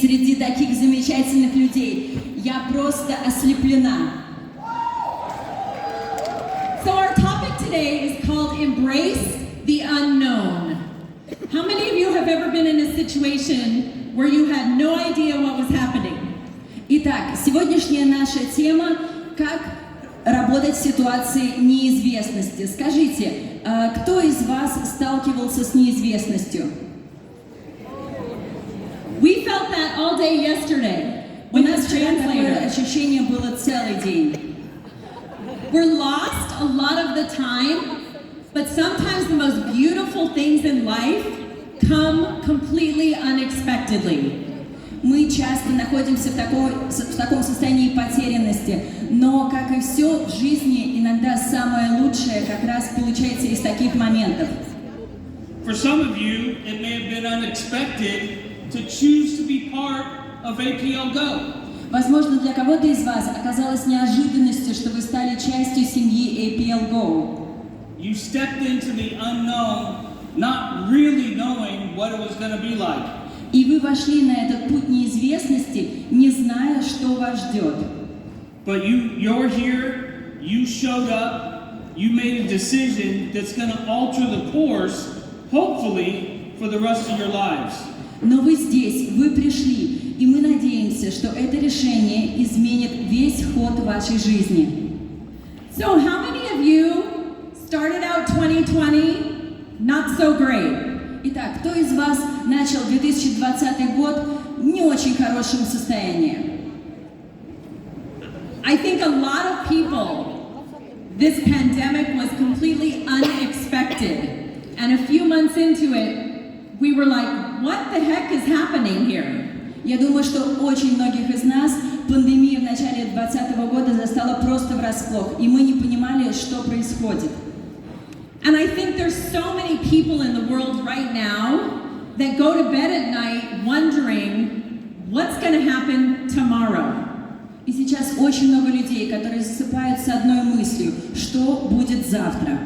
среди таких замечательных людей. Я просто ослеплена. So our topic today is called Embrace the Unknown. How many of you have ever been in a situation where you had no idea what was happening? Итак, сегодняшняя наша тема – как работать в ситуации неизвестности. Скажите, кто из вас сталкивался с неизвестностью? We felt that all day yesterday when this translator. Ощущение было целый день. We're lost a lot of the time, but sometimes the most beautiful things in life come completely unexpectedly. Мы часто находимся в таком состоянии потерянности, но, как и все в жизни, иногда самое лучшее как раз получается из таких моментов. For some of you, it may have been unexpected to choose to be part of APL Go. Возможно, для кого-то из вас оказалось неожиданностью, что вы стали частью семьи APL Go. You stepped into the unknown, not really knowing what it was going to be like. И вы вошли на этот путь неизвестности, не зная, что вас ждет. But you're here, you showed up, you made a decision that's going to alter the course, hopefully, for the rest of your lives. Но вы здесь, вы пришли, и мы надеемся, что это решение изменит весь ход вашей жизни. So how many of you started out 2020 not so great? Итак, кто из вас начал 2020 год в не очень хорошем состоянии? I think a lot of people, this pandemic was completely unexpected. And a few months into it, we were like, what the heck is happening here? Я думаю, что очень многих из нас пандемия в начале 2020 года застала просто врасплох, и мы не понимали, что происходит. And I think there's so many people in the world right now that go to bed at night wondering what's going to happen tomorrow. И сейчас очень много людей, которые засыпают с одной мыслью, что будет завтра.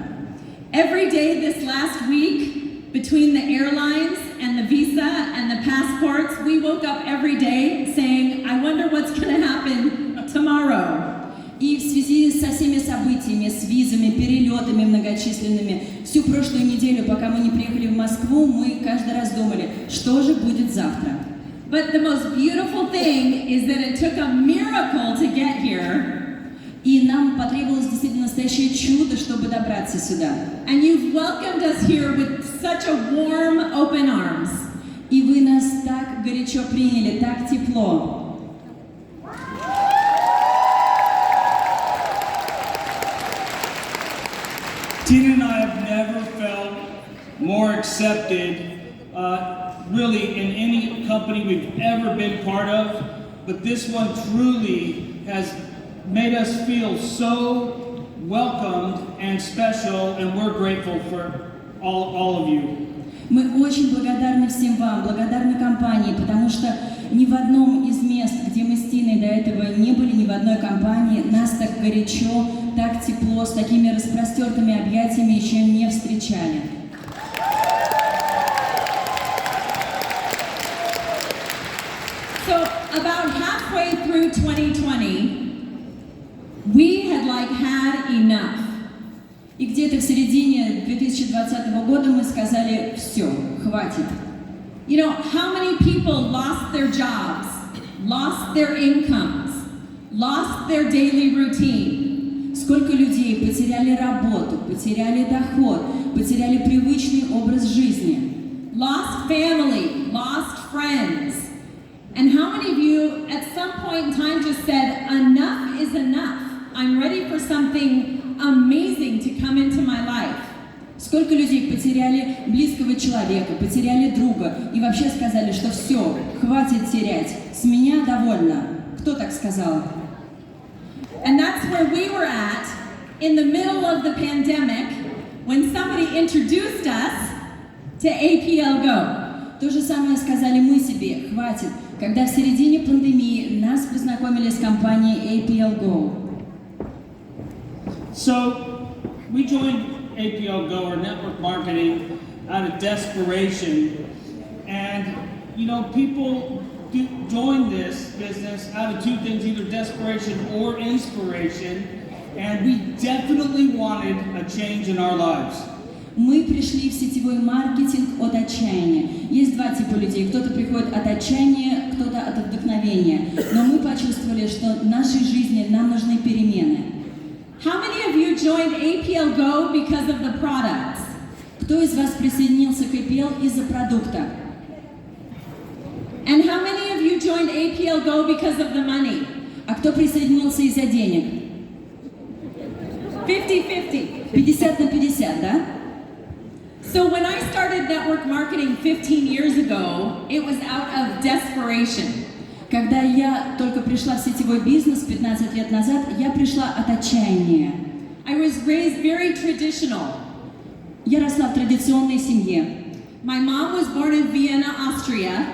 Every day this last week, between the airlines and the visa and the passports, we woke up every day saying, I wonder what's going to happen tomorrow. И в связи со всеми событиями, с визами, перелетами многочисленными, всю прошлую неделю, пока мы не приехали в Москву, мы каждый раз думали, что же будет завтра. But the most beautiful thing is that it took a miracle to get here. И нам потребовалось действительно настоящее чудо, чтобы добраться сюда. And you've welcomed us here with such a warm, open arms. И вы нас так горячо приняли, так тепло. Tina and I have never felt more accepted, really, in any company we've ever been part of. But this one truly has made us feel so welcomed and special, and we're grateful for all of you. Мы очень благодарны всем вам, благодарны компании, потому что ни в одном из мест, где мы с Тиной до этого не были, ни в одной компании, нас так горячо, так тепло, с такими распростертыми объятиями еще не встречали. So about halfway through 2020, we had had enough. И где-то в середине 2020 года мы сказали, все, хватит. You know, how many people lost their jobs, lost their incomes, lost their daily routine? Сколько людей потеряли работу, потеряли доход, потеряли привычный образ жизни. Lost family, lost friends. And how many of you at some point in time just said, enough is enough. I'm ready for something amazing to come into my life. Сколько людей потеряли близкого человека, потеряли друга и вообще сказали, что все, хватит терять, с меня довольно. Кто так сказал? And that's where we were at in the middle of the pandemic when somebody introduced us to APL Go. То же самое сказали мы себе, хватит, когда в середине пандемии нас познакомили с компанией APL Go. So, we joined APL Go, or network marketing, out of desperation. And, you know, people join this business out of two things, either desperation or inspiration, and we definitely wanted a change in our lives. Мы пришли в сетевой маркетинг от отчаяния. Есть два типа людей. Кто-то приходит от отчаяния, кто-то от вдохновения. Но мы почувствовали, что в нашей жизни нам нужны перемены. How many of you joined APL Go because of the products? Кто из вас присоединился к APL из-за продукта? And how many of you joined APL Go because of the money? А кто присоединился из-за денег? 50-50. 50 на 50, да? So when I started network marketing 15 years ago, it was out of desperation. Когда я только пришла в сетевой бизнес 15 лет назад, я пришла от отчаяния. I was raised very traditional. Я росла в традиционной семье. My mom was born in Vienna, Austria.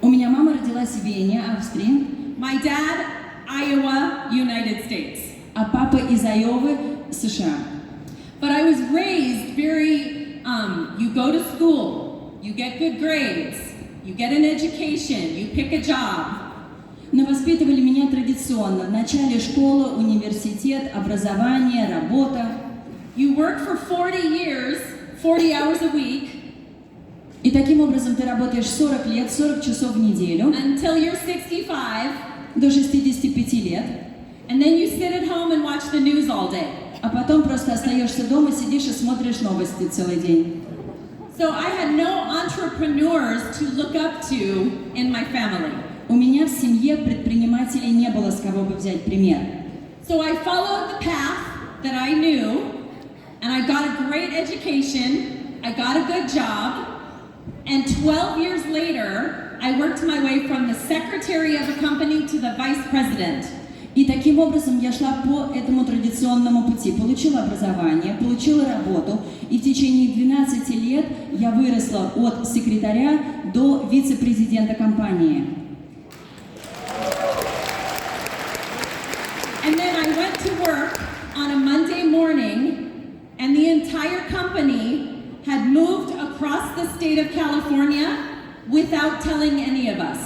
У меня мама родилась в Вене, Австрии. My dad, Iowa, United States. А папа из Айовы, США. But I was raised very, you go to school, you get good grades, you get an education, you pick a job. Но воспитывали меня традиционно. В начале школа, университет, образование, работа. You work for 40 years, 40 hours a week. И таким образом ты работаешь 40 лет, 40 часов в неделю. Until you're 65. До 65 лет. And then you sit at home and watch the news all day. А потом просто остаешься дома, сидишь и смотришь новости целый день. So I had no entrepreneurs to look up to in my family. У меня в семье предпринимателей не было, с кого бы взять пример. So I followed the path that I knew, and I got a great education, I got a good job, and 12 years later, I worked my way from the secretary of a company to the vice president. И таким образом я шла по этому традиционному пути. Получила образование, получила работу, и в течение 12 лет я выросла от секретаря до вице-президента компании. And then I went to work on a Monday morning, and the entire company had moved across the state of California without telling any of us.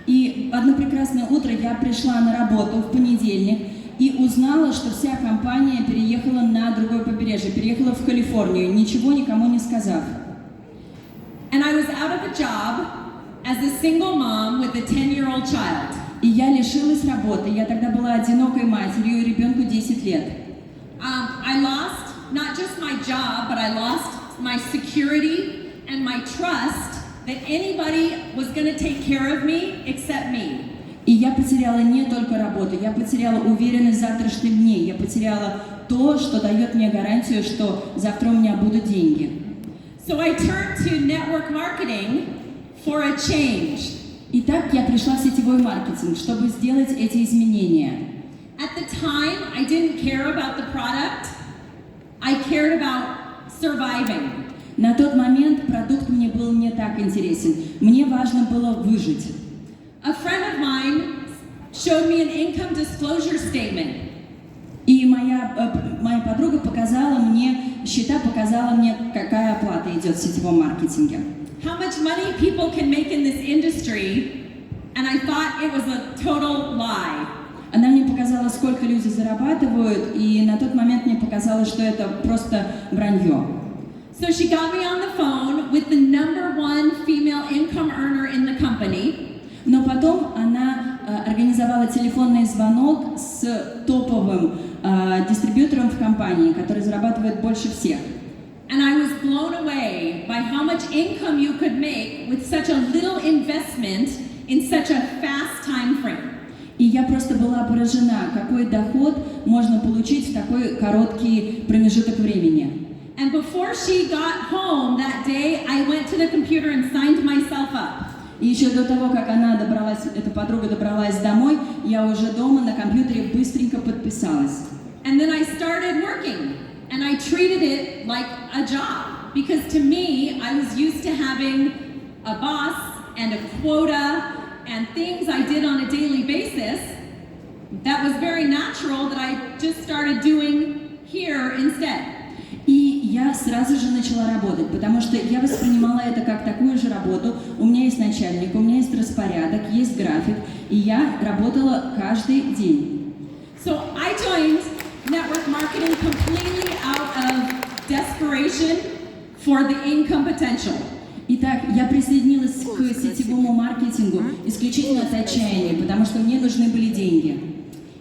И одно прекрасное утро я пришла на работу в понедельник и узнала, что вся компания переехала на другое побережье, переехала в Калифорнию, ничего никому не сказав. And I was out of a job as a single mom with a 10-year-old child. И я лишилась работы. Я тогда была одинокой матерью, ребенку 10 лет. I lost not just my job, but I lost my security and my trust that anybody was going to take care of me except me. И я потеряла не только работу, я потеряла уверенность в завтрашнем дне, я потеряла то, что дает мне гарантию, что завтра у меня будут деньги. So I turned to network marketing for a change. Итак, я пришла в сетевой маркетинг, чтобы сделать эти изменения. At the time, I didn't care about the product. I cared about surviving. На тот момент продукт мне был не так интересен. Мне важно было выжить. A friend of mine showed me an income disclosure statement. И моя подруга показала мне, счета показала мне, какая оплата идет в сетевом маркетинге. How much money people can make in this industry, and I thought it was a total lie. Она мне показала, сколько люди зарабатывают, и на тот момент мне показалось, что это просто вранье. So she got me on the phone with the #1 female income earner in the company. Но потом она организовала телефонный звонок с топовым дистрибьютором в компании, который зарабатывает больше всех. And I was blown away by how much income you could make with such a little investment in such a fast time frame. И я просто была поражена, какой доход можно получить в такой короткий промежуток времени. And before she got home that day, I went to the computer and signed myself up. И еще до того, как она добралась, эта подруга добралась домой, я уже дома на компьютере быстренько подписалась. And then I started working, and I treated it like a job, because to me, I was used to having a boss and a quota and things I did on a daily basis. That was very natural that I just started doing here instead. И я сразу же начала работать, потому что я воспринимала это как такую же работу. У меня есть начальник, у меня есть распорядок, есть график, и я работала каждый день. So I joined network marketing completely out of desperation for the income potential. Итак, я присоединилась к сетевому маркетингу исключительно от отчаяния, потому что мне нужны были деньги.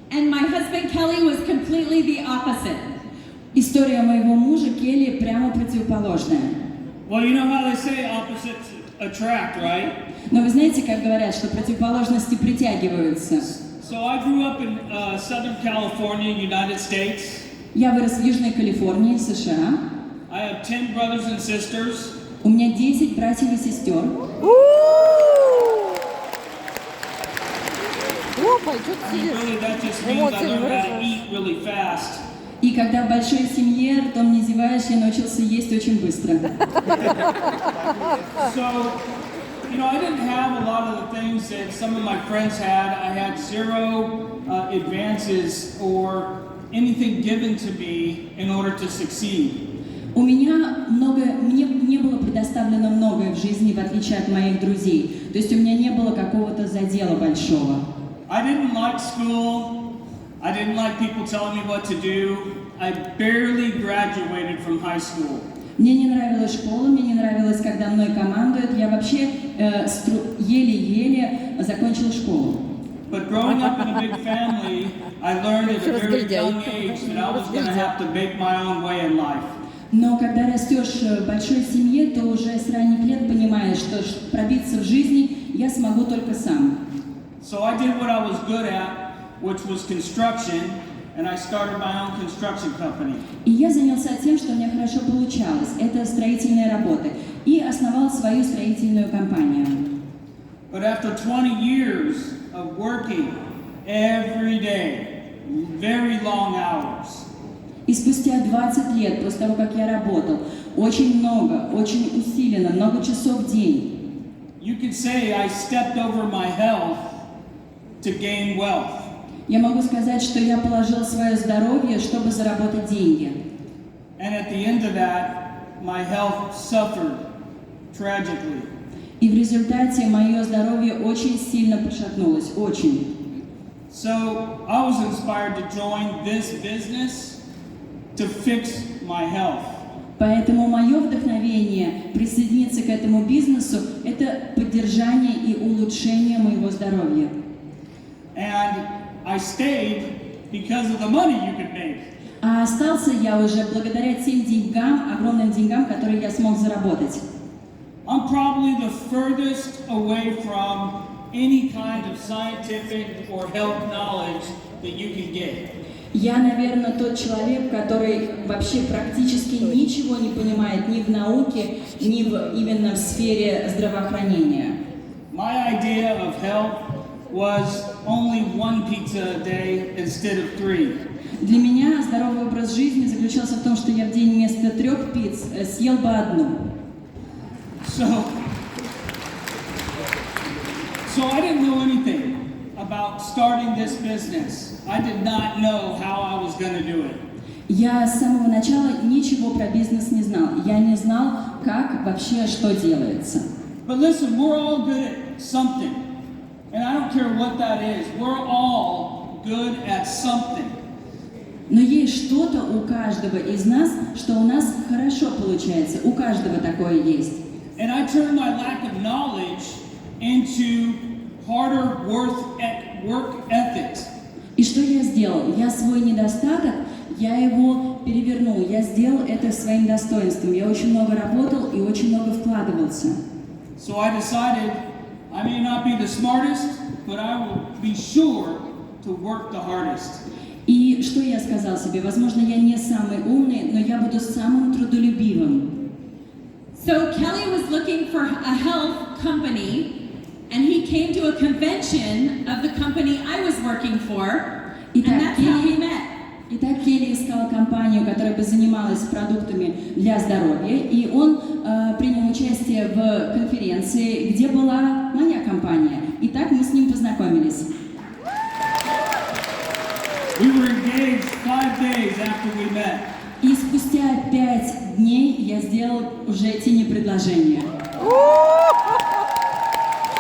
And my husband Kelly was completely the opposite. История моего мужа Келли прямо противоположная. Well, you know how they say opposites attract, right? Но вы знаете, как говорят, что противоположности притягиваются. So I grew up in Southern California, United States. Я вырос в Южной Калифорнии, США. I have 10 brothers and sisters. У меня 10 братьев и сестер. Really, that just means I learned how to eat really fast. И когда в большой семье ртом не зеваешь, я научился есть очень быстро. So, you know, I didn't have a lot of the things that some of my friends had. I had zero advances or anything given to me in order to succeed. У меня мне не было предоставлено многое в жизни, в отличие от моих друзей. То есть у меня не было какого-то задела большого. I didn't like school. I didn't like people telling me what to do. I barely graduated from high school. Мне не нравилась школа, мне не нравилось, когда мной командуют. Я вообще еле-еле закончила школу. But growing up in a big family, I learned at a very young age that I was going to have to make my own way in life. Но когда растешь в большой семье, то уже с ранних лет понимаешь, что пробиться в жизни я смогу только сам. So I did what I was good at, which was construction, and I started my own construction company. И я занялся тем, что у меня хорошо получалось. Это строительные работы. И основал свою строительную компанию. But after 20 years of working every day, very long hours, И спустя 20 лет после того, как я работал, очень много, очень усиленно, много часов в день, you could say I stepped over my health to gain wealth. я могу сказать, что я положил свое здоровье, чтобы заработать деньги. And at the end of that, my health suffered tragically. И в результате мое здоровье очень сильно пошатнулось, очень. So I was inspired to join this business to fix my health. Поэтому мое вдохновение присоединиться к этому бизнесу – это поддержание и улучшение моего здоровья. And I stayed because of the money you could make. А остался я уже благодаря тем деньгам, огромным деньгам, которые я смог заработать. I'm probably the furthest away from any kind of scientific or health knowledge that you can get. Я, наверное, тот человек, который вообще практически ничего не понимает ни в науке, ни именно в сфере здравоохранения. My idea of health was only one pizza a day instead of 3. Для меня здоровый образ жизни заключался в том, что я в день вместо 3 пиц съел бы одну. So I didn't know anything about starting this business. I did not know how I was going to do it. Я с самого начала ничего про бизнес не знал. Я не знал, как вообще что делается. But listen, we're all good at something. And I don't care what that is. We're all good at something. Но есть что-то у каждого из нас, что у нас хорошо получается. У каждого такое есть. And I turned my lack of knowledge into harder work ethics. И что я сделал? Я свой недостаток, я его перевернул. Я сделал это своим достоинством. Я очень много работал и очень много вкладывался. So I decided I may not be the smartest, but I will be sure to work the hardest. И что я сказал себе? Возможно, я не самый умный, но я буду самым трудолюбивым. So Kelly was looking for a health company, and he came to a convention of the company I was working for, and that's how we met. Итак, Келли искала компанию, которая бы занималась продуктами для здоровья, и он принял участие в конференции, где была моя компания. И так мы с ним познакомились. We were engaged 5 days after we met. И спустя 5 я сделал уже Тине предложение.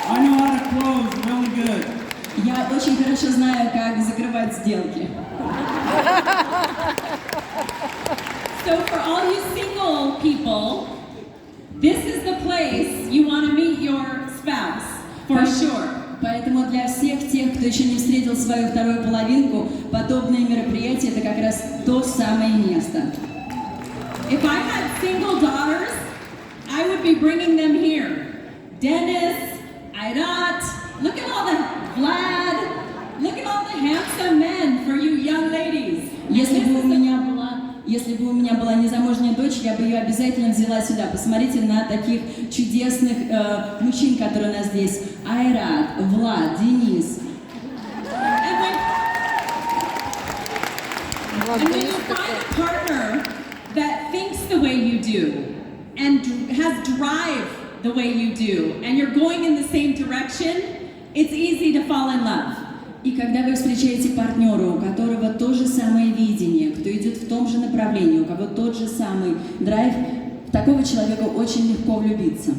I know how to close really good. Я очень хорошо знаю, как закрывать сделки. So for all you single people, this is the place you want to meet your spouse, for sure. Поэтому для всех тех, кто еще не встретил свою вторую половинку, подобные мероприятия – это как раз то самое место. If I had single daughters, I would be bringing them here. Dennis, Irat, look at all the Vlad, look at all the handsome men for you young ladies. Если бы у меня была незамужняя дочь, я бы ее обязательно взяла сюда. Посмотрите на таких чудесных мужчин, которые у нас здесь. Айрат, Влад, Денис. And when you find a partner that thinks the way you do and has drive the way you do, and you're going in the same direction, it's easy to fall in love. И когда вы встречаете партнера, у которого то же самое видение, кто идет в том же направлении, у кого тот же самый драйв, в такого человека очень легко влюбиться.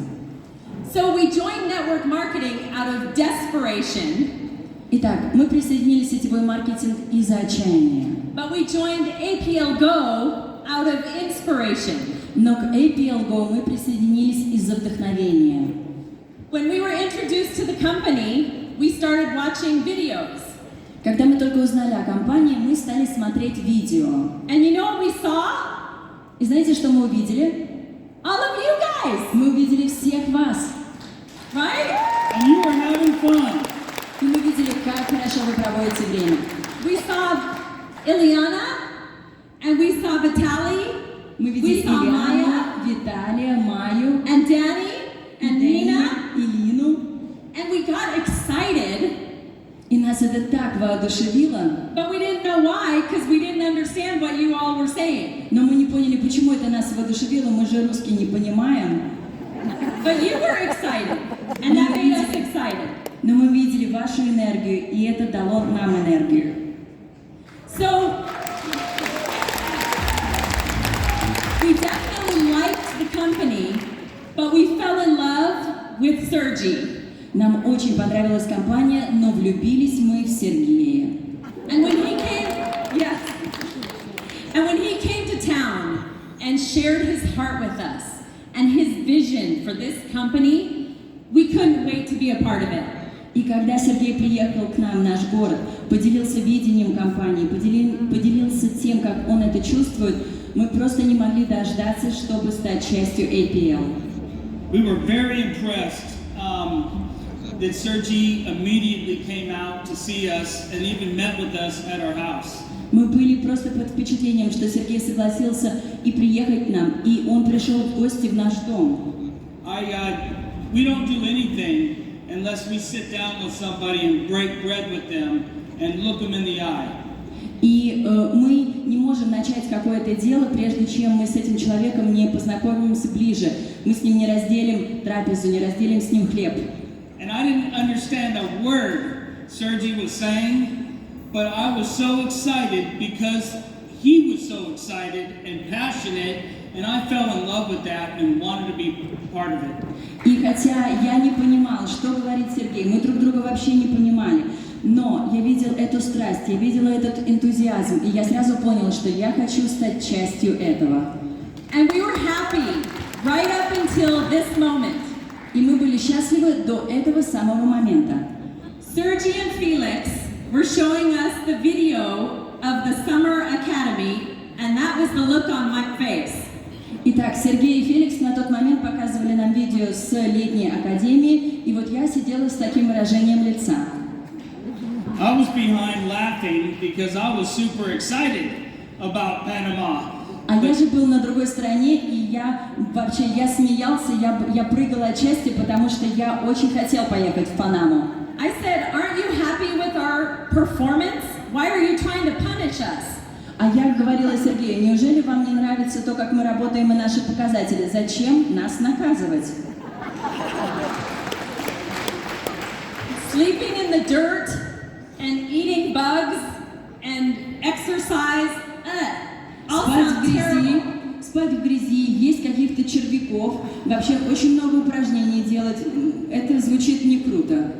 So we joined network marketing out of desperation. Итак, мы присоединились в сетевой маркетинг из-за отчаяния. But we joined APL Go out of inspiration. Но к APL Go мы присоединились из-за вдохновения. When we were introduced to the company, we started watching videos. Когда мы только узнали о компании, мы стали смотреть видео. And you know what we saw? И знаете, что мы увидели? All of you guys, Мы увидели всех вас. right? And you are having fun. И мы видели, как хорошо вы проводите время. We saw Ileana, and we saw Vitaly, Мы видели we saw Ильяну, Maya, Виталия, Маю, and Danny, and Nina, и Лину. and we got excited, И нас это так воодушевило, but we didn't know why because we didn't understand what you all were saying. но мы не поняли, почему это нас воодушевило, мы же русский не понимаем. But you were excited, and that made us excited. Но мы видели вашу энергию, и это дало нам энергию. So, we definitely liked the company, but we fell in love with Sergi. Нам очень понравилась компания, но влюбились мы в Сергея. And when he came, yes, and when he came to town and shared his heart with us and his vision for this company, we couldn't wait to be a part of it. И когда Сергей приехал к нам в наш город, поделился видением компании, поделился тем, как он это чувствует, мы просто не могли дождаться, чтобы стать частью APL. We were very impressed that Sergi immediately came out to see us and even met with us at our house. Мы были просто под впечатлением, что Сергей согласился и приехать к нам, и он пришел в гости в наш дом. We don't do anything unless we sit down with somebody and break bread with them and look them in the eye. И мы не можем начать какое-то дело, прежде чем мы с этим человеком не познакомимся ближе. Мы с ним не разделим трапезу, не разделим с ним хлеб. And I didn't understand a word Sergi was saying, but I was so excited because he was so excited and passionate, and I fell in love with that and wanted to be part of it. И хотя я не понимал, что говорит Сергей, мы друг друга вообще не понимали, но я видел эту страсть, я видела этот энтузиазм, и я сразу понял, что я хочу стать частью этого. And we were happy right up until this moment. И мы были счастливы до этого самого момента. Sergi and Felix were showing us the video of the Summer Academy, and that was the look on my face. Итак, Сергей и Феликс на тот момент показывали нам видео с летней академии, и вот я сидела с таким выражением лица. I was behind laughing because I was super excited about Panama. А я же был на другой стороне, и я смеялся, я прыгала от счастья, потому что я очень хотел поехать в Панаму. I said, aren't you happy with our performance? Why are you trying to punish us? А я говорила Сергею, неужели вам не нравится то, как мы работаем и наши показатели? Зачем нас наказывать? Sleeping in the dirt and eating bugs and exercise, all sounds terrible. спать в грязи, есть каких-то червяков, вообще очень много упражнений делать. Это звучит не круто.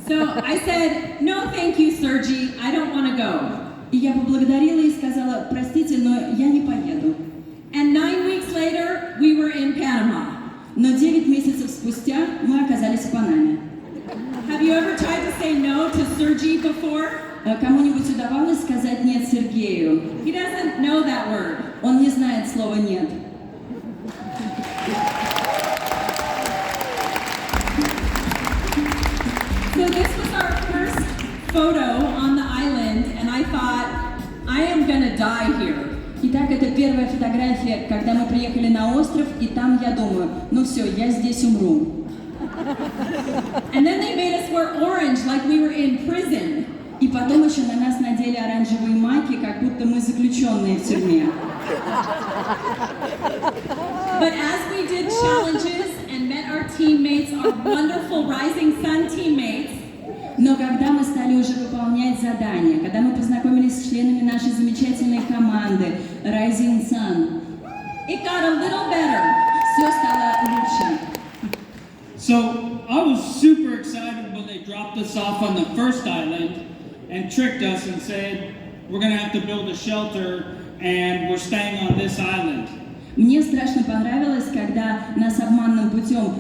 So I said, no, thank you, Sergi. I don't want to go. И я поблагодарила и сказала, простите, но я не поеду. And 9 weeks later, we were in Panama. Но 9 месяцев спустя мы оказались в Панаме. Have you ever tried to say no to Sergi before? Кому-нибудь удавалось сказать «нет» Сергею? He doesn't know that word. Он не знает слова «нет». So this was our first photo on the island, and I thought, I am gonna die here. Итак, это первая фотография, когда мы приехали на остров, и там я думаю, ну все, я здесь умру. And then they made us wear orange like we were in prison. И потом еще на нас надели оранжевые майки, как будто мы заключенные в тюрьме. But as we did challenges and met our teammates, our wonderful Rising Sun teammates, Но когда мы стали уже выполнять задания, когда мы познакомились с членами нашей замечательной команды Rising Sun, it got a little better. все стало лучше. So I was super excited when they dropped us off on the first island and tricked us and said, we're going to have to build a shelter and we're staying on this island. Мне страшно понравилось, когда нас обманным путем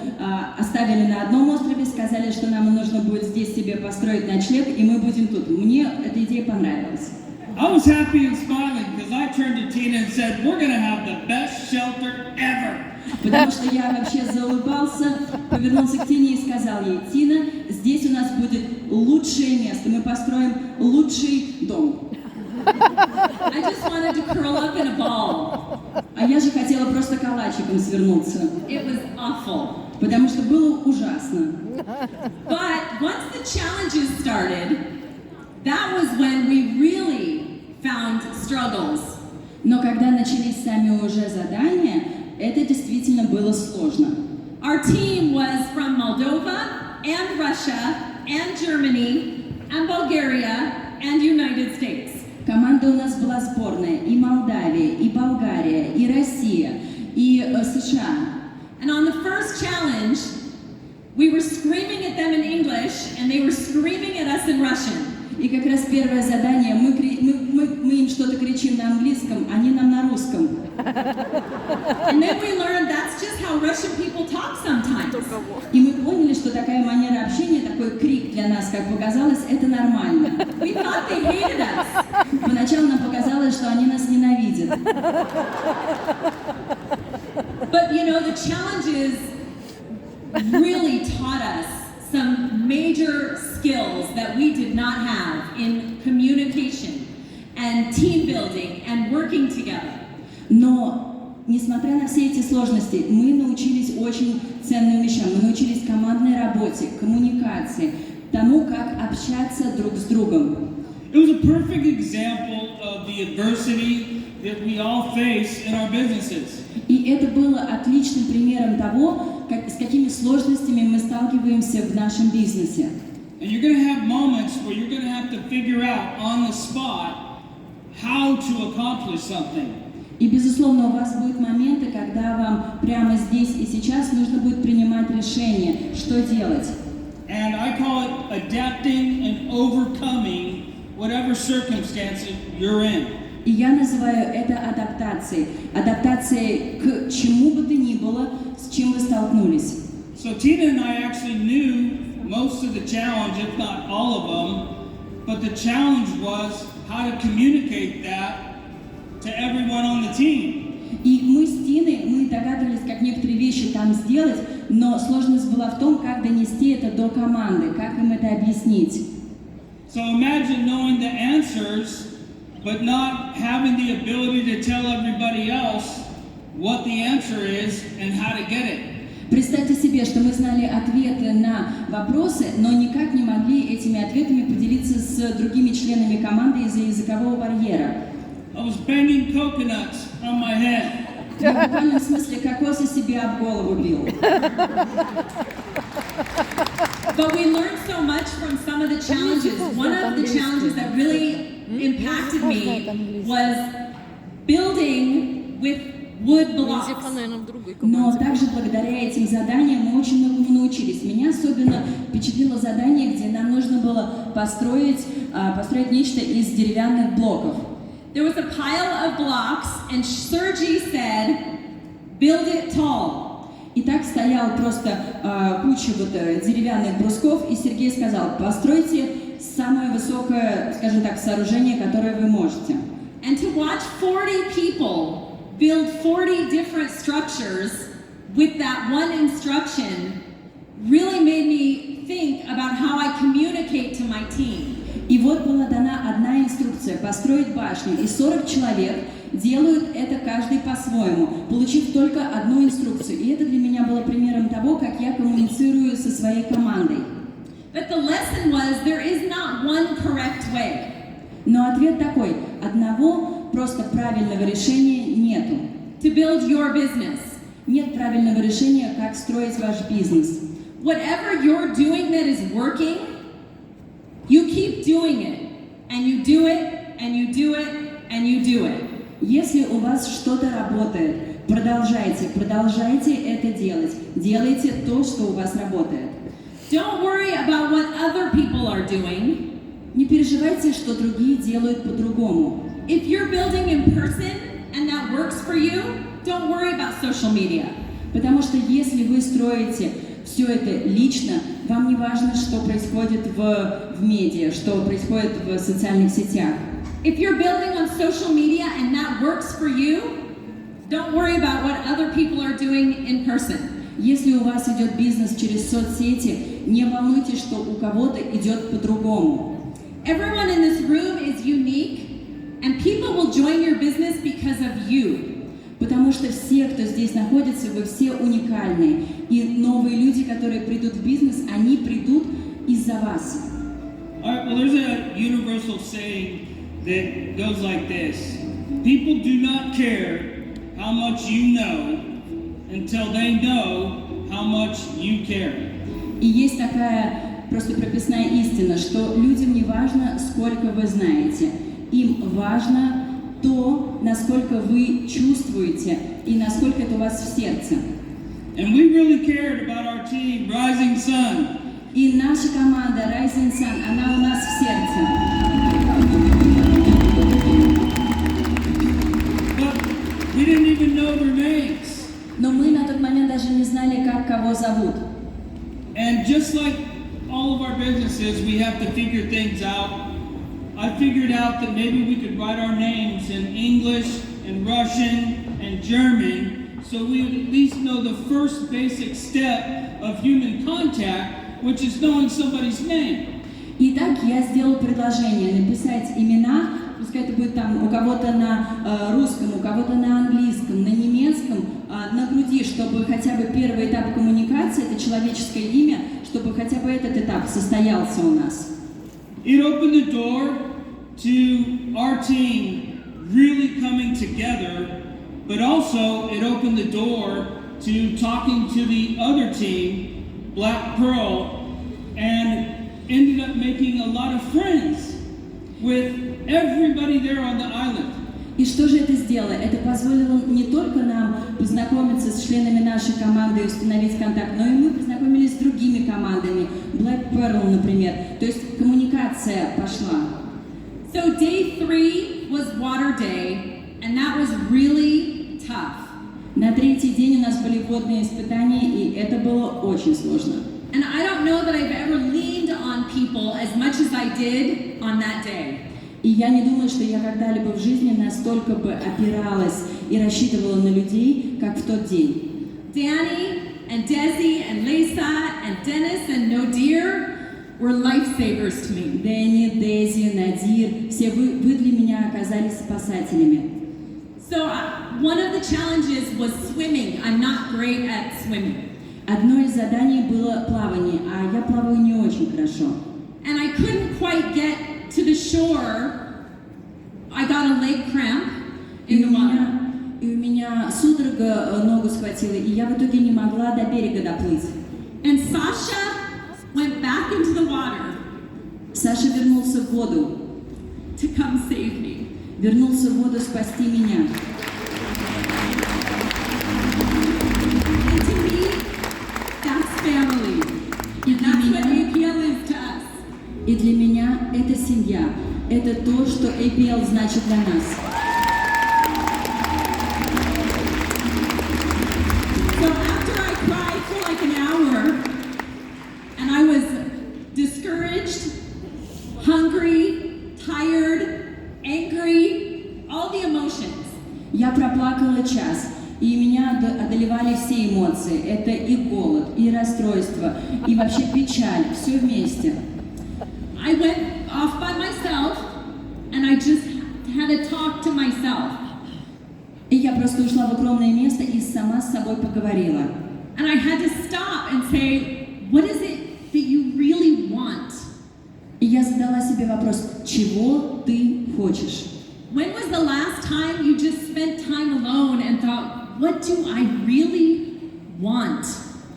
оставили на одном острове, сказали, что нам нужно будет здесь себе построить ночлег, и мы будем тут. Мне эта идея понравилась. I was happy and smiling because I turned to Tina and said, we're going to have the best shelter ever. Потому что я вообще заулыбался, повернулся к Тине и сказал ей, Тина, здесь у нас будет лучшее место, мы построим лучший дом. I just wanted to curl up in a ball. А я же хотела просто калачиком свернуться, It was awful. потому что было ужасно. But once the challenges started, that was when we really found struggles. Но когда начались сами уже задания, это действительно было сложно. Our team was from Moldova and Russia and Germany and Bulgaria and United States. Команда у нас была сборная и Молдавия, и Болгария, и Россия, и США. And on the first challenge, we were screaming at them in English and they were screaming at us in Russian. И как раз первое задание, мы им что-то кричим на английском, они нам на русском. And then we learned that's just how Russian people talk sometimes. И мы поняли, что такая манера общения, такой крик для нас, как показалось, это нормально. We thought they hated us. Поначалу нам показалось, что они нас ненавидят. But you know, the challenges really taught us some major skills that we did not have in communication and team building and working together. Но, несмотря на все эти сложности, мы научились очень ценным вещам. Мы научились командной работе, коммуникации, тому, как общаться друг с другом. It was a perfect example of the adversity that we all face in our businesses. И это было отличным примером того, с какими сложностями мы сталкиваемся в нашем бизнесе. And you're going to have moments where you're going to have to figure out on the spot how to accomplish something. И, безусловно, у вас будут моменты, когда вам прямо здесь и сейчас нужно будет принимать решение, что делать. And I call it adapting and overcoming whatever circumstances you're in. И я называю это адаптацией. Адаптацией к чему бы то ни было, с чем вы столкнулись. So Tina and I actually knew most of the challenge, if not all of them, but the challenge was how to communicate that to everyone on the team. И мы с Тиной, мы догадывались, как некоторые вещи там сделать, но сложность была в том, как донести это до команды, как им это объяснить. So imagine knowing the answers, but not having the ability to tell everybody else what the answer is and how to get it. Представьте себе, что мы знали ответы на вопросы, но никак не могли этими ответами поделиться с другими членами команды из-за языкового барьера. I was banging coconuts on my head. Я в буквальном смысле кокосы себе об голову бил. But we learned so much from some of the challenges. One of the challenges that really impacted me was building with wood blocks. Но также благодаря этим заданиям мы очень многому научились. Меня особенно впечатлило задание, где нам нужно было построить нечто из деревянных блоков. There was a pile of blocks, and Sergey said, build it tall. И так стоял просто куча деревянных брусков, и Сергей сказал, постройте самое высокое, скажем так, сооружение, которое вы можете. And to watch 40 people build 40 different structures with that one instruction really made me think about how I communicate to my team. И вот была дана одна инструкция – построить башню, и 40 человек делают это каждый по-своему, получив только одну инструкцию. И это для меня было примером того, как я коммуницирую со своей командой. But the lesson was there is not one correct way. Но ответ такой – одного просто правильного решения нету. To build your business. Нет правильного решения, как строить ваш бизнес. Whatever you're doing that is working, you keep doing it, and you do it, and you do it, and you do it. Если у вас что-то работает, продолжайте это делать. Делайте то, что у вас работает. Don't worry about what other people are doing. Не переживайте, что другие делают по-другому. If you're building in person and that works for you, don't worry about social media. Потому что если вы строите все это лично, вам не важно, что происходит в медиа, что происходит в социальных сетях. If you're building on social media and that works for you, don't worry about what other people are doing in person. Если у вас идет бизнес через соцсети, не волнуйтесь, что у кого-то идет по-другому. Everyone in this room is unique, and people will join your business because of you. Потому что все, кто здесь находится, вы все уникальные. И новые люди, которые придут в бизнес, они придут из-за вас. Well, there's a universal saying that goes like this. People do not care how much you know until they know how much you care. И есть такая просто прописная истина, что людям не важно, сколько вы знаете. Им важно то, насколько вы чувствуете и насколько это у вас в сердце. And we really cared about our team, Rising Sun. И наша команда Rising Sun, она у нас в сердце. But we didn't even know their names. Но мы на тот момент даже не знали, как кого зовут. And just like all of our businesses, we have to figure things out. I figured out that maybe we could write our names in English and Russian and German, so we would at least know the first basic step of human contact, which is knowing somebody's name. Итак, я сделал предложение написать имена, пускай это будет там у кого-то на русском, у кого-то на английском, на немецком, на груди, чтобы хотя бы первый этап коммуникации, это человеческое имя, чтобы хотя бы этот этап состоялся у нас. It opened the door to our team really coming together, but also it opened the door to talking to the other team, Black Pearl, and ended up making a lot of friends with everybody there on the island. И что же это сделало? Это позволило не только нам познакомиться с членами нашей команды и установить контакт, но и мы познакомились с другими командами, Black Pearl, например. То есть коммуникация пошла. So day 3 was water day, and that was really tough. На третий день у нас были водные испытания, и это было очень сложно. And I don't know that I've ever leaned on people as much as I did on that day. И я не думаю, что я когда-либо в жизни настолько бы опиралась и рассчитывала на людей, как в тот день. Danny and Desi and Lisa and Dennis and Nodir were lifesavers to me. Дэнни, Дези, Надир, все вы для меня оказались спасателями. So one of the challenges was swimming. I'm not great at swimming. Одно из заданий было плавание, а я плаваю не очень хорошо. And I couldn't quite get to the shore. I got a leg cramp in the water. И у меня судорога ногу схватила, и я в итоге не могла до берега доплыть. And Sasha went back into the water. Саша вернулся в воду. To come save me. Вернулся в воду спасти меня. это семья, это то, что APL значит для нас. So after I cried for like an hour, and I was discouraged, hungry, tired, angry, all the emotions. Я проплакала час, и меня одолевали все эмоции. Это и голод, и расстройство, и вообще печаль, все вместе. I went off by myself, and I just had a talk to myself. И я просто ушла в укромное место и сама с собой поговорила. And I had to stop and say, what is it that you really want? И я задала себе вопрос, чего ты хочешь? When was the last time you just spent time alone and thought, what do I really want?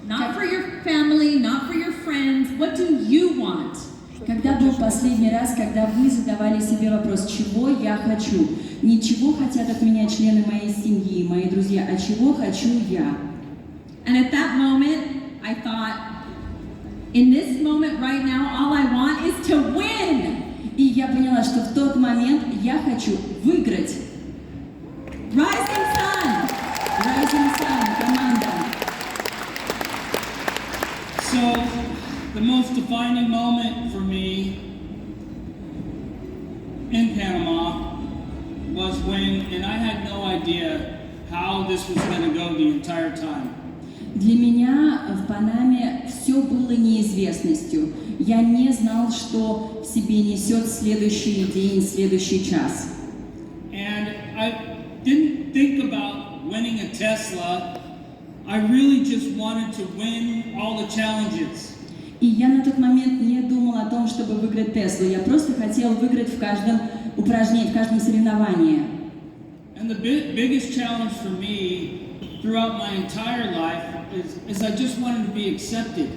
Not for your family, not for your friends, what do you want? Когда был последний раз, когда вы задавали себе вопрос, чего я хочу? Не чего хотят от меня члены моей семьи, мои друзья, а чего хочу я? And at that moment, I thought, in this moment right now, all I want is to win. И я поняла, что в тот момент я хочу выиграть. Rising Sun! Rising Sun, команда. So, the most defining moment for me in Panama was when, and I had no idea how this was going to go the entire time. Для меня в Панаме все было неизвестностью. Я не знал, что в себе несет следующий день, следующий час. And I didn't think about winning a Tesla. I really just wanted to win all the challenges. И я на тот момент не думал о том, чтобы выиграть Теслу. Я просто хотел выиграть в каждом упражнении, в каждом соревновании. And the biggest challenge for me throughout my entire life is I just wanted to be accepted.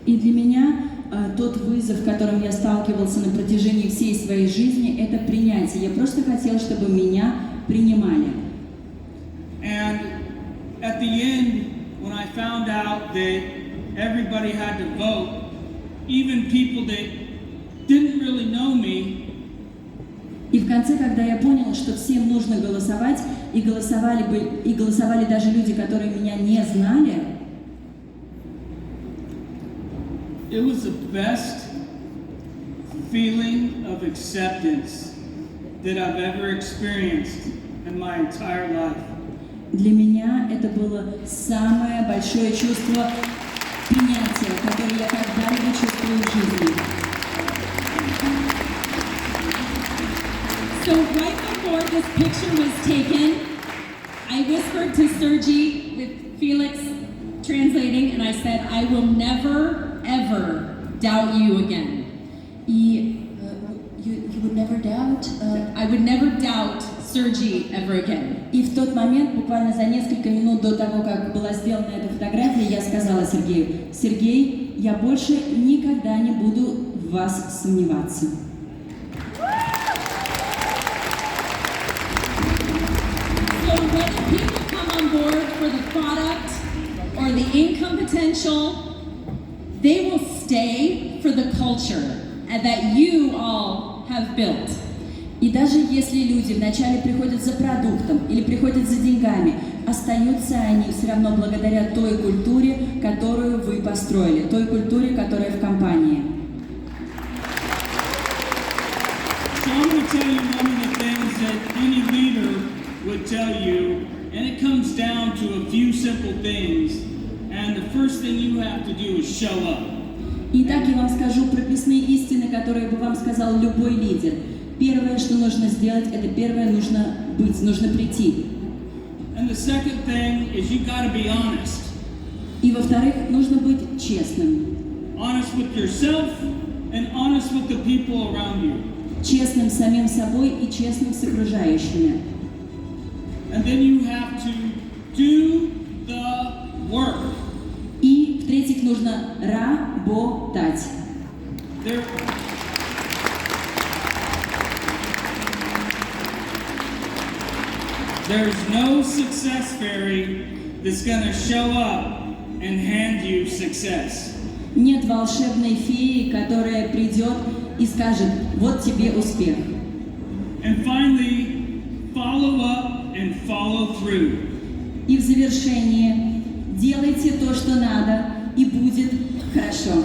И для меня тот вызов, с которым я сталкивался на протяжении всей своей жизни, это принятие. Я просто хотел, чтобы меня принимали. And at the end, when I found out that everybody had to vote, even people that didn't really know me. И в конце, когда я понял, что всем нужно голосовать, и голосовали даже люди, которые меня не знали, It was the best feeling of acceptance that I've ever experienced in my entire life. для меня это было самое большое чувство принятия, которое я когда-либо чувствую в жизни. So right before this picture was taken, I whispered to Sergi with Felix translating, and I said, I will never, ever doubt you again. И you would never doubt. I would never doubt Sergi ever again. И в тот момент, буквально за несколько минут до того, как была сделана эта фотография, я сказала Сергею: Сергей, я больше никогда не буду в вас сомневаться. So whether people come on board for the product or the income potential, they will stay for the culture that you all have built. И даже если люди вначале приходят за продуктом или приходят за деньгами, остаются они все равно благодаря той культуре, которую вы построили, той культуре, которая в компании. So I'm going to tell you one of the things that any leader would tell you, and it comes down to a few simple things, and the first thing you have to do is show up. Итак, я вам скажу прописные истины, которые бы вам сказал любой лидер. Первое, что нужно сделать, это первое, нужно быть, нужно прийти. And the second thing is you got to be honest. И во-вторых, нужно быть честным. Honest with yourself and honest with the people around you. Честным с самим собой и честным с окружающими. And then you have to do the work. И в-третьих, нужно работать. There's no success fairy that's going to show up and hand you success. Нет волшебной феи, которая придет и скажет: вот тебе успех. And finally, follow up and follow through. И в завершении делайте то, что надо, и будет хорошо.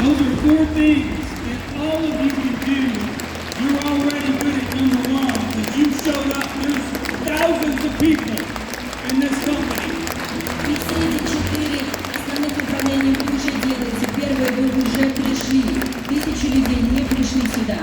Those are 4 things that all of you can do. You're already good at number 1 because you showed up. There's thousands of people in this company. И все эти 4 основных направления вы уже делаете. Первое, вы уже пришли. 1000 людей не пришли сюда.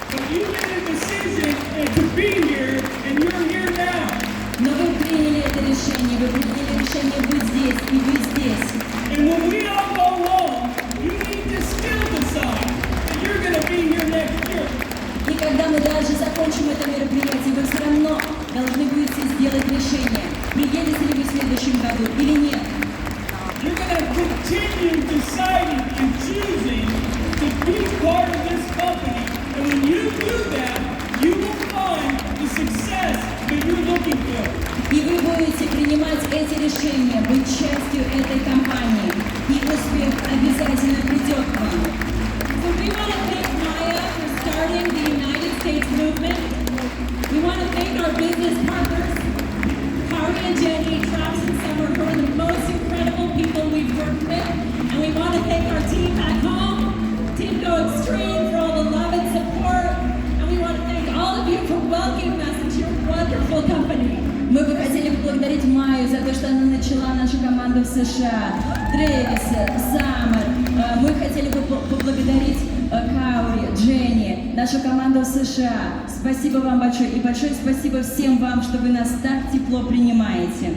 But you made a decision to be here, and you're here now. Но вы приняли это решение. Вы приняли решение быть здесь, и вы здесь. And when we all go home, you need to still decide that you're going to be here next year. И когда мы даже закончим это мероприятие, вы все равно должны будете сделать решение, приедете ли вы в следующем году или нет. You're going to continue deciding and choosing to be part of this company. And when you do that, you will find the success that you're looking for. И вы будете принимать эти решения, быть частью этой компании. И успех обязательно придет к вам. So we want to thank Maya for starting the United States movement. We want to thank our business partners, Harvey and Jenny, Travis and Summer, who are the most incredible people we've worked with. And we want to thank our team back home, Team Go Extreme, for all the love and support. And we want to thank all of you for welcoming us into your wonderful company. Мы бы хотели поблагодарить Майю за то, что она начала нашу команду в США, Трэвиса, Саммер. Мы хотели бы поблагодарить Каури, Дженни, нашу команду в США. Спасибо вам большое. И большое спасибо всем вам, что вы нас так тепло принимаете.